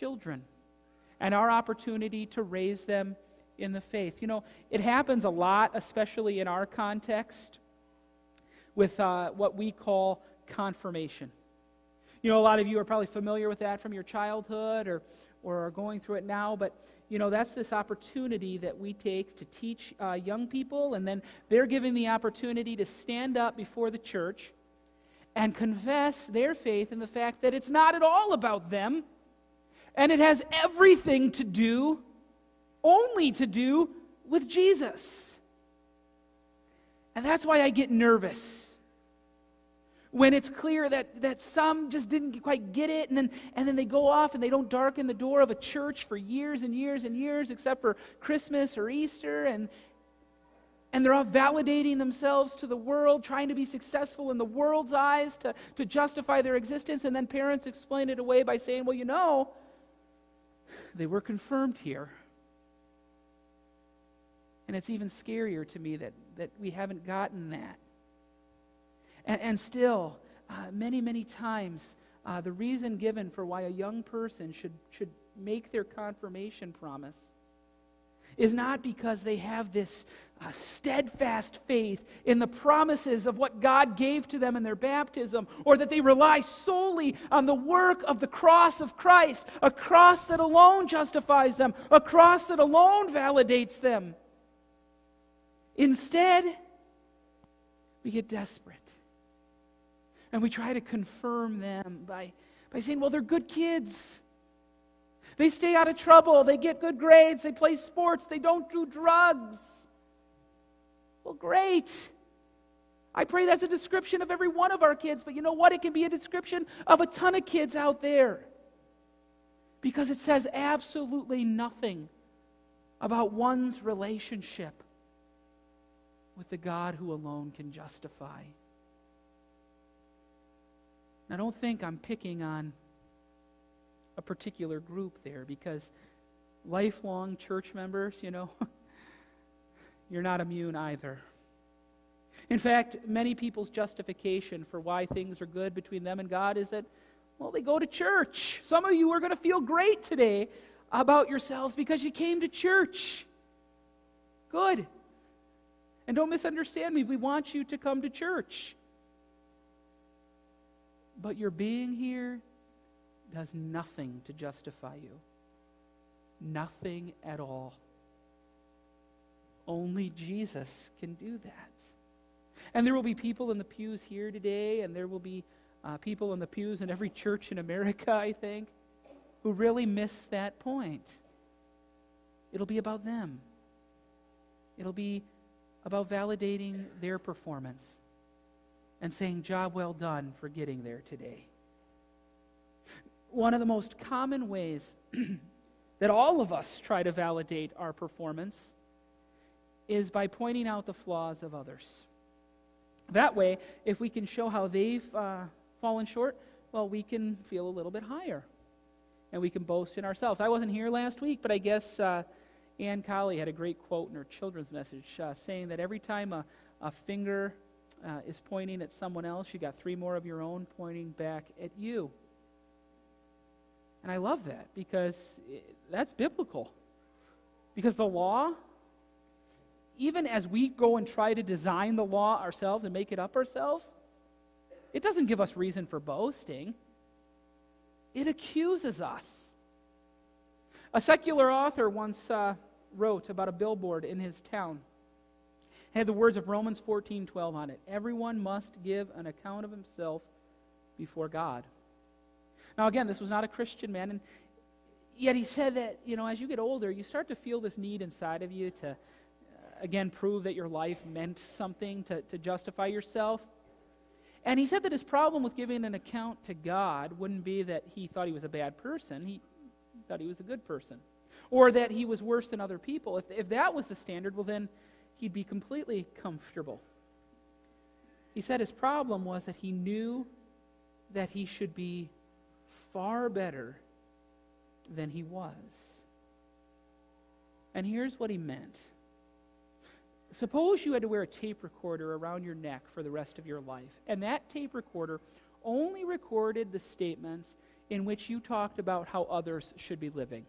children and our opportunity to raise them in the faith. You know, it happens a lot, especially in our context, with what we call confirmation. You know, a lot of you are probably familiar with that from your childhood or are going through it now, but you know, that's this opportunity that we take to teach young people, and then they're given the opportunity to stand up before the church and confess their faith in the fact that it's not at all about them, and it has everything to do, only to do, with Jesus. And that's why I get nervous when it's clear that some just didn't quite get it, and then they go off and they don't darken the door of a church for years and years and years, except for Christmas or Easter, and they're all validating themselves to the world, trying to be successful in the world's eyes to justify their existence, and then parents explain it away by saying, well, you know, they were confirmed here. And it's even scarier to me that we haven't gotten that. And still, many, many times, the reason given for why a young person should make their confirmation promise is not because they have this steadfast faith in the promises of what God gave to them in their baptism, or that they rely solely on the work of the cross of Christ, a cross that alone justifies them, a cross that alone validates them. Instead, we get desperate. And we try to confirm them by saying, well, they're good kids. They stay out of trouble. They get good grades. They play sports. They don't do drugs. Well, great. I pray that's a description of every one of our kids. But you know what? It can be a description of a ton of kids out there. Because it says absolutely nothing about one's relationship with the God who alone can justify. Now, don't think I'm picking on a particular group there, because lifelong church members, you know, you're not immune either. In fact, many people's justification for why things are good between them and God is that, well, they go to church. Some of you are going to feel great today about yourselves because you came to church. Good. And don't misunderstand me. We want you to come to church. But your being here does nothing to justify you. Nothing at all. Only Jesus can do that. And there will be people in the pews here today, and there will be people in the pews in every church in America, I think, who really miss that point. It'll be about them. It'll be about validating their performance and saying, job well done for getting there today. One of the most common ways that all of us try to validate our performance is by pointing out the flaws of others. That way, if we can show how they've fallen short, well, we can feel a little bit higher. And we can boast in ourselves. I wasn't here last week, but I guess Ann Colley had a great quote in her children's message saying that every time a finger is pointing at someone else, you got 3 more of your own pointing back at you. And I love that because that's biblical. Because the law, even as we go and try to design the law ourselves and make it up ourselves, it doesn't give us reason for boasting. It accuses us. A secular author once wrote about a billboard in his town. It had the words of Romans 14:12 on it. Everyone must give an account of himself before God. Now again, this was not a Christian man, and yet he said that, you know, as you get older, you start to feel this need inside of you to, again, prove that your life meant something, to justify yourself. And he said that his problem with giving an account to God wouldn't be that he thought he was a bad person. He thought he was a good person. Or that he was worse than other people. If that was the standard, well then he'd be completely comfortable. He said his problem was that he knew that he should be far better than he was. And here's what he meant. Suppose you had to wear a tape recorder around your neck for the rest of your life, and that tape recorder only recorded the statements in which you talked about how others should be living,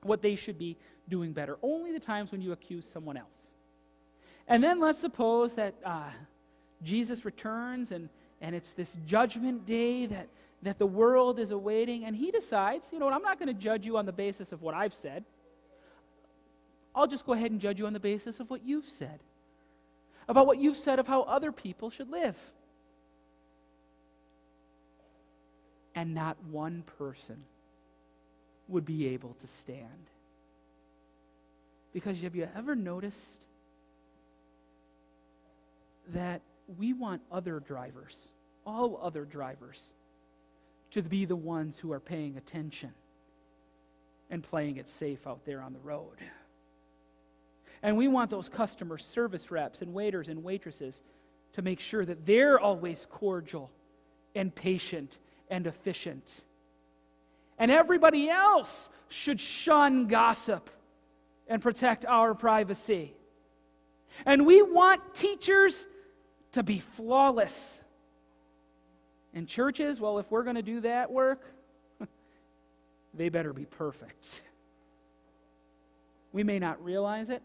what they should be doing better. Only the times when you accuse someone else. And then let's suppose that Jesus returns and it's this judgment day that the world is awaiting, and he decides, you know what, I'm not going to judge you on the basis of what I've said. I'll just go ahead and judge you on the basis of what you've said, about what you've said of how other people should live. And not one person would be able to stand. Because have you ever noticed that we want other drivers, all other drivers, to be the ones who are paying attention and playing it safe out there on the road. And we want those customer service reps and waiters and waitresses to make sure that they're always cordial and patient and efficient. And everybody else should shun gossip and protect our privacy. And we want teachers to be flawless. And churches, well, if we're going to do that work, they better be perfect. We may not realize it,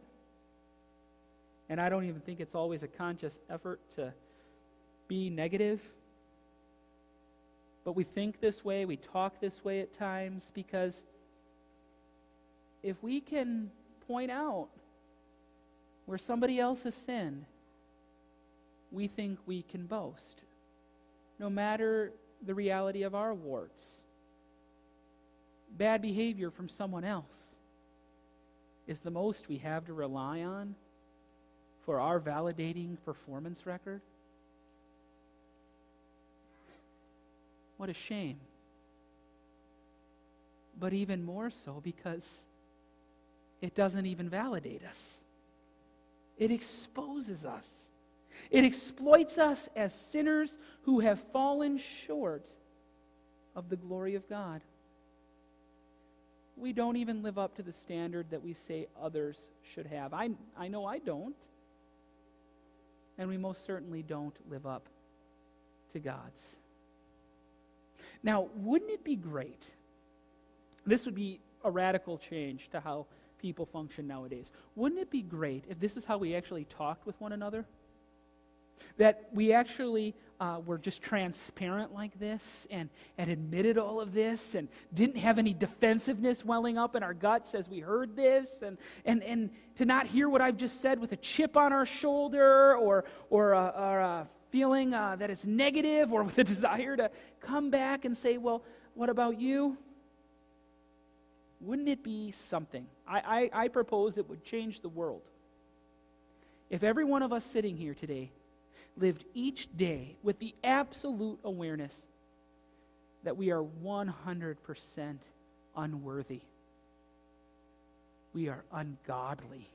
and I don't even think it's always a conscious effort to be negative. But we think this way, we talk this way at times, because if we can point out where somebody else has sinned, we think we can boast, no matter the reality of our warts. Bad behavior from someone else is the most we have to rely on for our validating performance record. What a shame. But even more so because it doesn't even validate us. It exposes us. It exploits us as sinners who have fallen short of the glory of God. We don't even live up to the standard that we say others should have. I know I don't. And we most certainly don't live up to God's. Now, wouldn't it be great? This would be a radical change to how people function nowadays. Wouldn't it be great if this is how we actually talked with one another? That we actually were just transparent like this and admitted all of this and didn't have any defensiveness welling up in our guts as we heard this, and to not hear what I've just said with a chip on our shoulder or a feeling that it's negative, or with a desire to come back and say, well, what about you? Wouldn't it be something? I propose it would change the world if every one of us sitting here today lived each day with the absolute awareness that we are 100% unworthy. We are ungodly.